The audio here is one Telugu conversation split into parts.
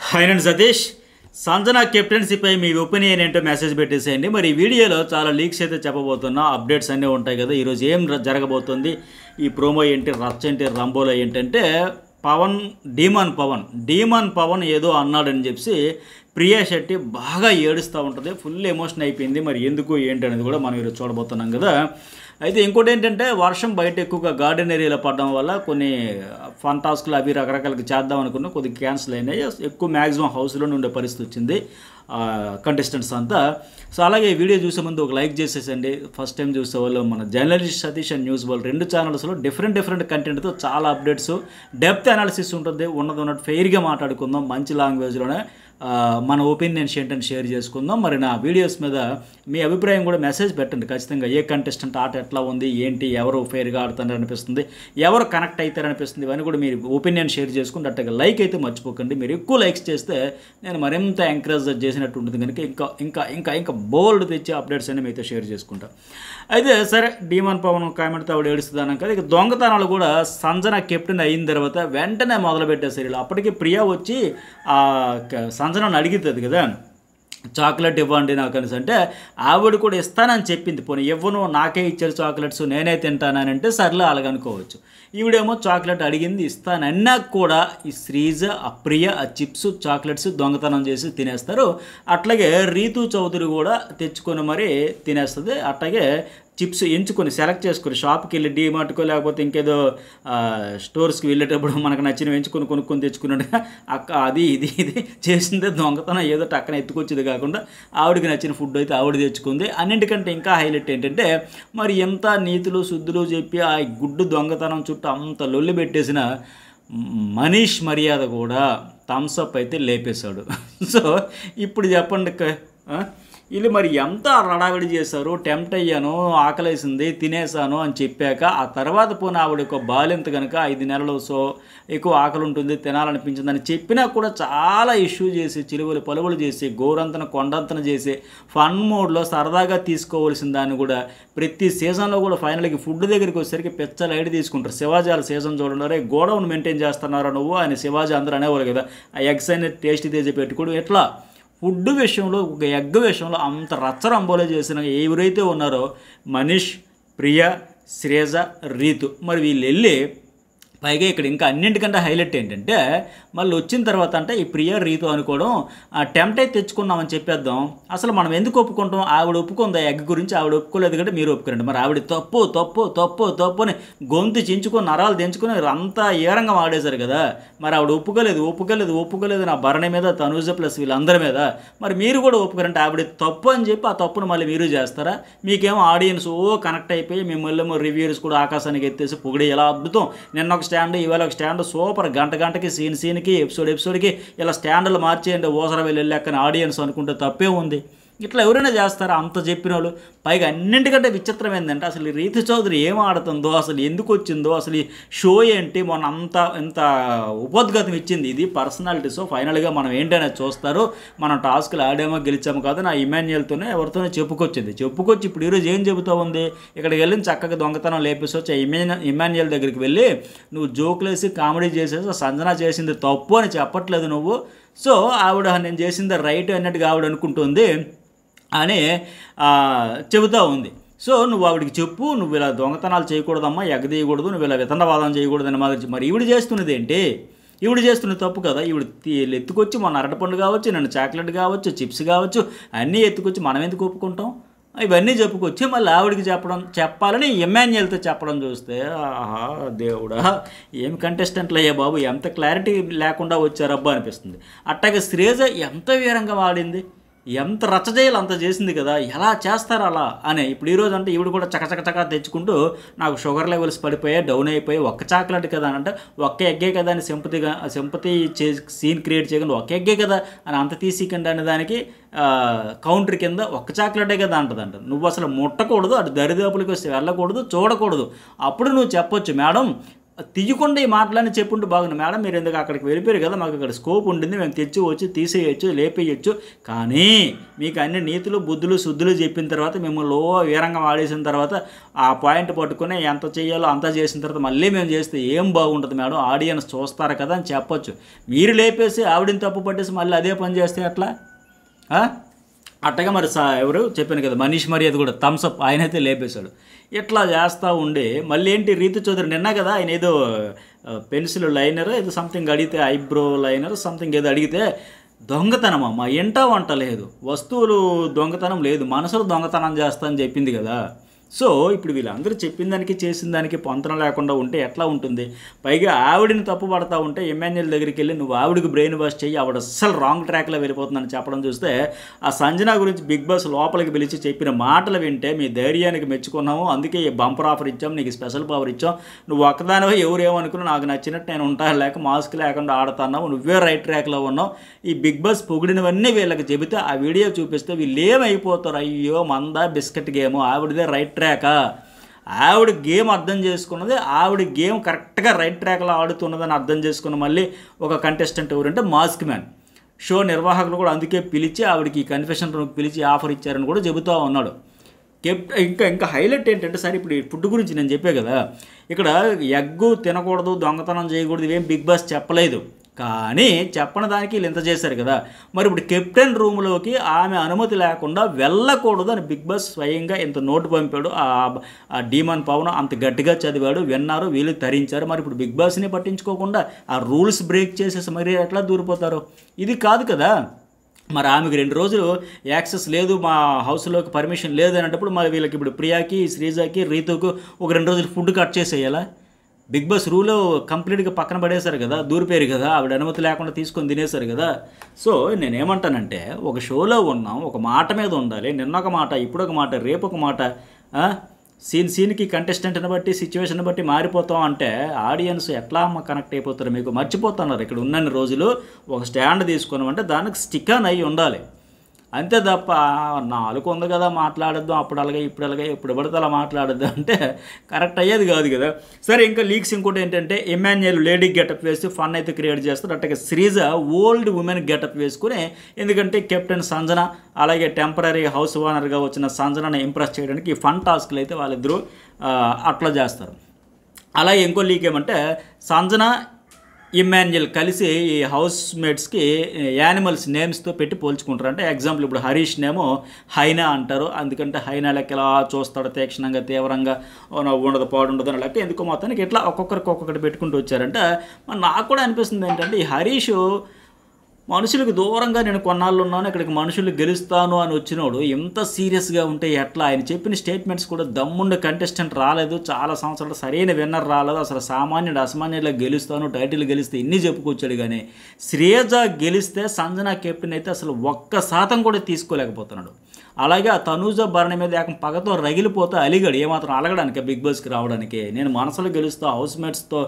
హాయ్ అండి సతీష్. సంజన కెప్టెన్సీపై మీ ఒపీనియన్ ఏంటో మెసేజ్ పెట్టేసేయండి. మరి ఈ వీడియోలో చాలా లీక్స్ అయితే చెప్పబోతున్నా, అప్డేట్స్ అన్నీ ఉంటాయి కదా. ఈరోజు ఏం జరగబోతుంది, ఈ ప్రోమో ఏంటి, రచ్చ ఏంటి, రంబోలో ఏంటంటే డీమన్ పవన్ ఏదో అన్నాడని చెప్పి ప్రియా శెట్టి బాగా ఏడుస్తూ ఉంటుంది. ఫుల్ ఎమోషన్ అయిపోయింది. మరి ఎందుకు ఏంటి అనేది కూడా మనం ఈరోజు చూడబోతున్నాం కదా. అయితే ఇంకోటి ఏంటంటే వర్షం బయట ఎక్కువగా గార్డెన్ ఏరియాలో పడడం వల్ల కొన్ని ఫన్ టాస్క్లు అవి రకరకాలకి చేద్దాం అనుకున్నా, కొద్దిగా క్యాన్సిల్ అయినాయి. ఎక్కువ మ్యాక్సిమం హౌస్లోనే ఉండే పరిస్థితి వచ్చింది కంటెస్టెంట్స్ అంతా. సో అలాగే వీడియో చూసే ముందు ఒక లైక్ చేసేసండి. ఫస్ట్ టైం చూసే వాళ్ళు మన జర్నలిస్ట్ సతీష్ అండ్ న్యూస్ వాళ్ళు రెండు ఛానల్స్లో డిఫరెంట్ కంటెంట్తో చాలా అప్డేట్స్, డెప్త్ అనాలిసిస్ ఉంటుంది. ఉన్నట్టు ఫెయిర్గా మాట్లాడుకుందాం, మంచి లాంగ్వేజ్లోనే మన ఒపీనియన్స్ ఏంటని షేర్ చేసుకుందాం. మరి నా వీడియోస్ మీద మీ అభిప్రాయం కూడా మెసేజ్ పెట్టండి ఖచ్చితంగా. ఏ కంటెస్టెంట్ ఆట ఎట్లా ఉంది, ఏంటి, ఎవరు ఫెయిర్గా ఆడుతారని అనిపిస్తుంది, ఎవరు కనెక్ట్ అవుతారనిపిస్తుంది, ఇవన్నీ కూడా మీరు ఒపీనియన్ షేర్ చేసుకుంటే అట్టగా లైక్ అయితే మర్చిపోకండి. మీరు ఎక్కువ లైక్స్ చేస్తే నేను మరింత ఎంకరేజ్ చేసినట్టు ఉంటుంది కనుక ఇంకా బోల్డ్ తెచ్చి అప్డేట్స్ అన్ని మీతో షేర్ చేసుకుంటా. అయితే సరే, డీమన్ పవన్ కామెంట్తో ఆవిడ ఏడుస్తున్నాను కదా. ఇక దొంగతనాలు కూడా సంజన కెప్టెన్ అయిన తర్వాత వెంటనే మొదలు పెట్టేసారు. అప్పటికి ప్రియా వచ్చి సంజనను అడిగితుంది కదా, చాక్లెట్ ఇవ్వండి నాకు అనేసి. అంటే ఆవిడ కూడా ఇస్తానని చెప్పింది. పోనీ ఇవ్వను, నాకే ఇచ్చారు చాక్లెట్స్, నేనే తింటానని అంటే సర్లే అలాగనుకోవచ్చు. ఈవిడేమో చాక్లెట్ అడిగింది, ఇస్తానన్నా కూడా ఈ శ్రీజ, ప్రియ ఆ చిప్స్ చాక్లెట్స్ దొంగతనం చేసి తినేస్తారు. అట్లాగే రీతు చౌదరి కూడా తెచ్చుకొని మరి తినేస్తుంది. అట్లాగే చిప్స్ ఎంచుకొని సెలెక్ట్ చేసుకొని షాప్కి వెళ్ళి డీమార్ట్కో లేకపోతే ఇంకేదో స్టోర్స్కి వెళ్ళేటప్పుడు మనకు నచ్చినవి ఎంచుకొని కొనుక్కొని తెచ్చుకున్నట్టుగా అది ఇది చేసిందే దొంగతనం. ఏదో టక్కన ఎత్తుకొచ్చేది కాకుండా ఆవిడకి నచ్చిన ఫుడ్ అయితే ఆవిడ తెచ్చుకుంది. అన్నింటికంటే ఇంకా హైలైట్ ఏంటంటే, మరి ఎంత నీతులు శుద్ధులు చెప్పి ఆ గుడ్డు దొంగతనం చుట్టూ అంత లొల్లి పెట్టేసిన మనీష్ మర్యాద కూడా థమ్స్అప్ అయితే లేపేశాడు. సో ఇప్పుడు చెప్పండి, వీళ్ళు మరి ఎంత రడావిడి చేశారు. టెంప్ట్ అయ్యాను, ఆకలేసింది, తినేసాను అని చెప్పాక ఆ తర్వాత పోనీ ఆవిడ ఒక బాలింత కనుక 5 నెలలు సో ఎక్కువ ఆకలి ఉంటుంది, తినాలనిపించిందని చెప్పినా కూడా చాలా ఇష్యూ చేసి చిలువలు పలువులు చేసి గోరంతన కొండంతన చేసి ఫన్ మోడ్లో సరదాగా తీసుకోవాల్సిన దాన్ని కూడా ప్రతి సీజన్లో కూడా ఫైనల్కి ఫుడ్ దగ్గరికి వచ్చేసరికి పెచ్చ లైట్ తీసుకుంటారు. శివాజీ వాళ్ళ సీజన్ చూడండి, గోడౌన్ మెయింటైన్ చేస్తున్నారా నువ్వు అని శివాజీ అందరూ అనేవాళ్ళు కదా. ఆ ఎగ్స్ అనేది టేస్ట్ తెచ్చి పెట్టుకోవడం ఎట్లా ఫుడ్ విషయంలో, ఒక ఎగ్ విషయంలో అంత రచ్చరంబోలో చేసిన ఎవరైతే ఉన్నారో మనీష్, ప్రియ, శ్రీజ, రీతు, మరి వీళ్ళు వెళ్ళి పైగా ఇక్కడ ఇంకా అన్నింటికంటే హైలైట్ ఏంటంటే, మళ్ళీ వచ్చిన తర్వాత అంటే ఈ ప్రియ రీతు అనుకోవడం, టెంప్ట్ అయితే తెచ్చుకున్నామని చెప్పేద్దాం. అసలు మనం ఎందుకు ఒప్పుకుంటాం? ఆవిడ ఒప్పుకుందా ఎగ్ గురించి? ఆవిడ ఒప్పుకోలేదు కంటే మీరు ఒప్పుకోరండి. మరి ఆవిడ తప్పు అని గొంతు చించుకొని నరాలు తెంచుకొని అంతా ఏరంగా వాడేశారు కదా. మరి ఆవిడ ఒప్పుకోలేదు నా భరణి మీద, తనూజ ప్లస్ వీళ్ళందరి మీద. మరి మీరు కూడా ఒప్పుకోరంటే ఆవిడ తప్పు అని చెప్పి ఆ తప్పును మళ్ళీ మీరు చేస్తారా? మీకేమో ఆడియన్స్ కనెక్ట్ అయిపోయి మిమ్మల్ని రివ్యూస్ కూడా ఆకాశానికి ఎత్తేసి పొగిడి ఎలా అద్భుతం, నిన్న ఒక స్టాండ్ ఇవాళ ఒక స్టాండ్, సూపర్, గంటకి సీన్కి ఎపిసోడ్కి ఇలా స్టాండ్లు మార్చేయండి ఓసర వెళ్ళాకని ఆడియన్స్ అనుకుంటే తప్పే ఉంది. ఇట్లా ఎవరైనా చేస్తారా అంత చెప్పిన వాళ్ళు? పైగా అన్నింటికంటే విచిత్రం ఏంటంటే, అసలు ఈ రీతు చౌదరి ఏం ఆడుతుందో, అసలు ఎందుకు వచ్చిందో, అసలు ఈ షో ఏంటి, మొన్న ఎంత ఉపోద్ఘాతం ఇచ్చింది. ఇది పర్సనాలిటీ షో. ఫైనల్గా మనం ఏంటనేది చూస్తారు. మనం టాస్క్లు ఆడామో గెలిచాము కాదు, నా ఇమాన్యుయల్తోనే ఎవరితోనే చెప్పుకొచ్చి ఇప్పుడు ఈరోజు ఏం చెబుతూ ఉంది, ఇక్కడికి వెళ్ళి చక్కగా దొంగతనం లేపేసొచ్చి ఇమాన్యుయల్ దగ్గరికి వెళ్ళి నువ్వు జోకులేసి కామెడీ చేసేసి సంజన చేసింది తప్పు అని చెప్పట్లేదు నువ్వు. సో ఆవిడ నేను చేసింది రైట్ అన్నట్టుగా ఆవిడ అనుకుంటుంది అని చెబుతూ ఉంది. సో నువ్వు ఆవిడికి చెప్పు, నువ్వు ఇలా దొంగతనాలు చేయకూడదమ్మా, ఎగదీయకూడదు, నువ్వు ఇలా వితండవాదం చేయకూడదని మాదిరి. మరి ఈవిడ చేస్తున్నది ఏంటి? ఈవిడ చేస్తున్నది తప్పు కదా. ఈవిడ ఎత్తుకొచ్చి మన అరటిపండు కావచ్చు, నన్ను చాక్లెట్ కావచ్చు, చిప్స్ కావచ్చు, అన్నీ ఎత్తుకొచ్చి మనం ఎందుకు ఒప్పుకుంటాం? ఇవన్నీ చెప్పుకొచ్చి మళ్ళీ ఆవిడికి చెప్పాలని ఇమాన్యుయల్తో చెప్పడం చూస్తే, ఆహా దేవుడా, ఏం కంటెస్టెంట్లు అయ్యా బాబు, ఎంత క్లారిటీ లేకుండా వచ్చారబ్బా అనిపిస్తుంది. అట్టాగే శ్రీజ ఎంత వీరంగా వాడింది, ఎంత రచ్చ చేయాలి అంత చేసింది కదా. ఎలా చేస్తారు అలా అని ఇప్పుడు ఈరోజు అంటే ఈవిడ కూడా చకచక తెచ్చుకుంటూ నాకు షుగర్ లెవెల్స్ పడిపోయాయి, డౌన్ అయిపోయి, ఒక్క చాక్లెట్ కదా అని అంటే ఒక్క ఎగ్గే కదా అని సింపతి సీన్ క్రియేట్ చేయకుండా ఒక్క ఎగ్గే కదా అని అంత తీసికండి అనే దానికి కౌంటర్ కింద ఒక్క చాక్లెటే కదా అంటదంట. నువ్వు అసలు ముట్టకూడదు, అటు దరిదాపులకి వస్తే వెళ్ళకూడదు, చూడకూడదు. అప్పుడు నువ్వు చెప్పొచ్చు, మేడం తీయకుండా ఈ మాటలని చెప్పుంటూ బాగుంది. మేడం మీరు ఎందుకు అక్కడికి వెళ్ళిపోయారు కదా, మాకు ఇక్కడ స్కోప్ ఉంటుంది, మేము తెచ్చి తీసేయచ్చు, లేపేయచ్చు. కానీ మీకు అన్ని నీతులు బుద్ధులు శుద్ధులు చెప్పిన తర్వాత మిమ్మల్ని వీరంగా వాడేసిన తర్వాత ఆ పాయింట్ పట్టుకుని ఎంత చేయాలో అంతా చేసిన తర్వాత మళ్ళీ మేము చేస్తే ఏం బాగుంటుంది మేడం, ఆడియన్స్ చూస్తారు కదా అని చెప్పొచ్చు. మీరు లేపేసి ఆవిడని తప్పు పట్టేసి మళ్ళీ అదే పని చేస్తే అట్లా అట్టగా మరి ఎవరు చెప్పాను కదా, మనీష్ మర్యాద కూడా థమ్స్అప్ ఆయనైతే లేపేశాడు. ఇట్లా చేస్తూ ఉండి మళ్ళీ ఏంటి రీతు చౌదరి నిన్న కదా ఆయన ఏదో పెన్సిల్ లైనర్ ఏదో సంథింగ్ అడిగితే, ఐబ్రో లైనర్ సంథింగ్ ఏదో అడిగితే దొంగతనం అమ్మ, ఎంట వంట లేదు, వస్తువులు దొంగతనం లేదు, మనసులు దొంగతనం చేస్తా అని చెప్పింది కదా. సో ఇప్పుడు వీళ్ళందరూ చెప్పిన దానికి చేసిన దానికి పొంతన లేకుండా ఉంటే ఎట్లా ఉంటుంది? పైగా ఆవిడని తప్పు పడతా ఉంటే ఎమ్మెన్యేల దగ్గరికి వెళ్ళి నువ్వు ఆవిడకి బ్రెయిన్ వాష్ చెయ్యి, ఆవిడ అస్సలు రాంగ్ ట్రాక్లో వెళ్ళిపోతుందని చెప్పడం చూస్తే ఆ సంజన గురించి బిగ్ బాస్ లోపలికి పిలిచి చెప్పిన మాటలు వింటే మీ ధైర్యానికి మెచ్చుకున్నాము, అందుకే ఈ బంపర్ ఆఫర్ ఇచ్చాం, నీకు స్పెషల్ పవర్ ఇచ్చాం, నువ్వు ఒక్కదానివే ఎవరేమనుకున్నా నాకు నచ్చినట్టు నేను ఉంటాను, లేక మాస్క్ లేకుండా ఆడుతున్నావు, నువ్వే రైట్ ట్రాక్లో ఉన్నావు. ఈ బిగ్ బాస్ పొగిడినవన్నీ వీళ్ళకి చెబితే ఆ వీడియో చూపిస్తే వీళ్ళు ఏమైపోతారు, అయ్యో మందా బిస్కెట్ గేమ్, ఆవిడదే రైట్ ట్రాకా, ఆవిడ గేమ్ అర్థం చేసుకున్నది, ఆవిడ గేమ్ కరెక్ట్గా రైట్ ట్రాక్లో ఆడుతున్నదని అర్థం చేసుకున్న మళ్ళీ ఒక కంటెస్టెంట్ ఎవరంటే మాస్క్ మ్యాన్. షో నిర్వాహకులు కూడా అందుకే పిలిచి ఆవిడకి కన్ఫెషన్ రూమ్కి పిలిచి ఆఫర్ ఇచ్చారని కూడా చెబుతూ ఉన్నాడు. ఇంకా హైలైట్ ఏంటంటే సరే ఇప్పుడు ఈ ఫుడ్ గురించి నేను చెప్పే కదా, ఇక్కడ ఎగ్గు తినకూడదు దొంగతనం చేయకూడదు ఇవేం బిగ్ బాస్ చెప్పలేదు, కానీ చెప్పని దానికి వీళ్ళు ఇంత చేశారు కదా. మరి ఇప్పుడు కెప్టెన్ రూమ్లోకి ఆమె అనుమతి లేకుండా వెళ్ళకూడదు అని బిగ్ బాస్ స్వయంగా ఇంత నోటు పంపాడు. ఆ డీమన్ పవన్ అంత గట్టిగా చదివాడు, విన్నారు, వీళ్ళు తరించారు. మరి ఇప్పుడు బిగ్ బాస్ని పట్టించుకోకుండా ఆ రూల్స్ బ్రేక్ చేసేసి మరి ఎట్లా దూరిపోతారు? ఇది కాదు కదా. మరి ఆమెకు 2 రోజులు యాక్సెస్ లేదు, మా హౌస్లోకి పర్మిషన్ లేదు అనేటప్పుడు మరి వీళ్ళకి ఇప్పుడు ప్రియాకి శ్రీజాకి రీతుకు ఒక 2 రోజులు ఫుడ్ కట్ చేసేయాలా? బిగ్ బాస్ రూల్ కంప్లీట్గా పక్కన పడేశారు కదా, దూరిపోయారు కదా, ఆవిడ అనుమతి లేకుండా తీసుకొని తినేశారు కదా. సో నేనేమంటానంటే ఒక షోలో ఉన్నాం, ఒక మాట మీద ఉండాలి, నిన్న ఒక మాట ఇప్పుడు ఒక మాట రేపు ఒక మాట, సీన్కి కంటెస్టెంట్ని బట్టి సిచ్యువేషన్ బట్టి మారిపోతాం అంటే ఆడియన్స్ ఎట్లా కనెక్ట్ అయిపోతారు? మీకు మర్చిపోతున్నారు ఇక్కడ ఉన్నన్ని రోజులు ఒక స్టాండ్ తీసుకున్నామంటే దానికి స్టిక్ ఆన్ అయ్యి ఉండాలి, అంతే తప్ప నాలుగు ఉంది కదా మాట్లాడద్దు అప్పుడు అలాగే ఇప్పుడు అలాగే ఎప్పుడు పడితే అలా మాట్లాడద్దు అంటే కరెక్ట్ అయ్యేది కాదు కదా. సరే ఇంకా లీక్స్ ఇంకోటి ఏంటంటే ఎమ్మాన్యుయల్ లేడీ గెటప్ వేసి ఫన్ అయితే క్రియేట్ చేస్తారు, అట్టగా శ్రీజ ఓల్డ్ ఉమెన్ గెటప్ వేసుకుని, ఎందుకంటే కెప్టెన్ సంజన అలాగే టెంపరీ హౌస్ ఓనర్గా వచ్చిన సంజనని ఇంప్రెస్ చేయడానికి ఫన్ టాస్క్లు అయితే వాళ్ళిద్దరూ అట్లా చేస్తారు. అలాగే ఇంకో లీక్ ఏమంటే సంజన ఇమ్మాన్యుయల్ కలిసి ఈ హౌస్ మేట్స్కి యానిమల్స్ నేమ్స్తో పెట్టి పోల్చుకుంటారు. అంటే ఎగ్జాంపుల్ ఇప్పుడు హరీష్ నేమో హైనా అంటారు, అందుకంటే హైనా లెక్క ఎలా చూస్తాడు తీక్షణంగా తీవ్రంగా ఉండదు పాడుండదు అని లెక్క ఎందుకో మొత్తానికి ఇట్లా ఒక్కొక్కటి పెట్టుకుంటూ వచ్చారంటే నాకు కూడా అనిపిస్తుంది ఏంటంటే ఈ హరీష్ మనుషులకు దూరంగా నేను కొన్నాళ్ళు ఉన్నాను, ఇక్కడికి మనుషులు గెలుస్తాను అని వచ్చినోడు ఎంత సీరియస్గా ఉంటే ఎట్లా? ఆయన చెప్పిన స్టేట్మెంట్స్ కూడా దమ్ముండే కంటెస్టెంట్ రాలేదు, చాలా సంవత్సరాలు సరైన విన్నర్ రాలేదు, అసలు సామాన్యుడు అసామాన్యుడిగా గెలుస్తాను, టైటిల్ గెలిస్తే ఇన్ని చెప్పుకొచ్చాడు. కానీ శ్రేజ గెలిస్తే సంజన కెప్టెన్ అయితే అసలు 1% కూడా తీసుకోలేకపోతున్నాడు. అలాగే ఆ తనూజ భరణి మీద ఏకం పగతో రగిలిపోతే అలిగాడు, ఏమాత్రం అలగడానికి బిగ్ బాస్కి రావడానికి. నేను మనసులో గెలుస్తా, హౌస్ మేట్స్తో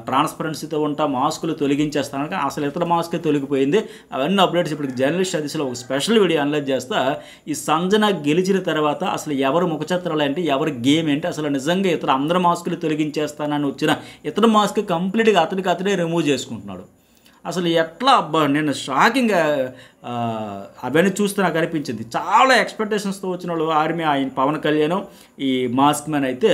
ట్రాన్స్పరెన్సీతో ఉంటా, మాస్కులు తొలగించేస్తాను, కానీ అసలు ఇతర మాస్కే తొలగిపోయింది. అవన్నీ అప్డేట్స్ ఇప్పుడు జర్నలిస్ట్ అదిశలో ఒక స్పెషల్ వీడియో అనలైజ్ చేస్తా. ఈ సంజన గెలిచిన తర్వాత అసలు ఎవరు ముఖచిత్రాలు ఏంటి, ఎవరి గేమ్ ఏంటి, అసలు నిజంగా ఇతర అందరి మాస్కులు తొలగించేస్తానని వచ్చిన ఇతర మాస్క్ కంప్లీట్గా అతడే రిమూవ్ చేసుకుంటున్నాడు. అసలు ఎట్లా నేను షాకింగ్గా అవన్నీ చూస్తే నాకు అనిపించింది. చాలా ఎక్స్పెక్టేషన్స్తో వచ్చిన వాళ్ళు ఆర్మీ ఆయన పవన్ కళ్యాణ్ ఈ మాస్క్ మ్యాన్ అయితే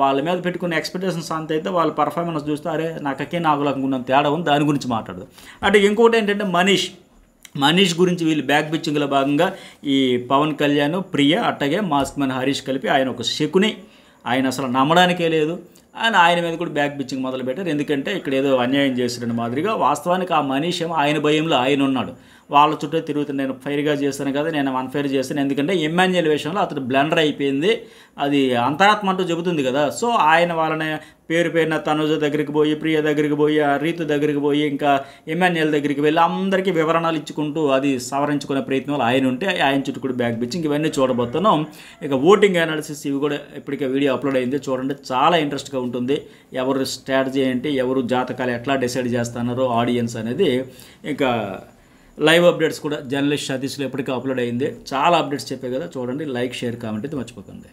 వాళ్ళ మీద పెట్టుకున్న ఎక్స్పెక్టేషన్స్ అంత అయితే వాళ్ళ పర్ఫార్మెన్స్ చూస్తే అరే నాకకే నాకు అనుకున్నాను తేడా ఉంది, దాని గురించి మాట్లాడదు. అంటే ఇంకోటి ఏంటంటే మనీష్ గురించి వీళ్ళు బ్యాక్ పిచ్చింగ్లో భాగంగా ఈ పవన్ కళ్యాణ్ ప్రియ అట్టగే మాస్క్ మ్యాన్ హరీష్ కలిపి ఆయన ఒక శకుని, ఆయన అసలు నమ్మడానికే లేదు అని ఆయన మీద కూడా బ్యాక్ పిచ్చింగ్ మొదలుపెట్టారు. ఎందుకంటే ఇక్కడ ఏదో అన్యాయం చేసిన మాదిరిగా. వాస్తవానికి ఆ మనీష్ ఏమో ఆయన భయంలో ఆయన ఉన్నాడు, వాళ్ళ చుట్టూ తిరుగుతుంది. నేను ఫైర్గా చేస్తాను కదా, నేను అన్ఫైర్ చేస్తాను, ఎందుకంటే ఎమ్మాన్యుయల్ విషయంలో అతను బ్లండర్ అయిపోయింది, అది అంతరాత్మ అంటూ చెబుతుంది కదా. సో ఆయన వాళ్ళని పేరున తనుజ దగ్గరికి పోయి, ప్రియ దగ్గరికి పోయి, రీతు దగ్గరికి పోయి, ఇంకా ఎమ్మాన్యుయల్ దగ్గరికి వెళ్ళి అందరికీ వివరణలు ఇచ్చుకుంటూ అది సవరించుకునే ప్రయత్నంలో ఆయన ఉంటే ఆయన చుట్టూ కూడా బ్యాక్ పిచ్చింగ్ ఇవన్నీ చూడబోతున్నాం. ఇక ఓటింగ్ అనాలిసిస్ ఇవి కూడా ఇప్పటికే వీడియో అప్లోడ్ అయింది, చూడండి, చాలా ఇంట్రెస్ట్గా ఉంటుంది. ఎవరు స్ట్రాటజీ ఏంటి, ఎవరు జాతకాలు ఎట్లా డిసైడ్ చేస్తున్నారో ఆడియన్స్ అనేది. ఇంకా లైవ్ అప్డేట్స్ కూడా జర్నలిస్ట్ సతీష్లో ఎప్పటికీ అప్లోడ్ అయింది, చాలా అప్డేట్స్ చెప్పే కదా, చూడండి, లైక్ షేర్ కామెంట్ అయితే మర్చిపోకండి.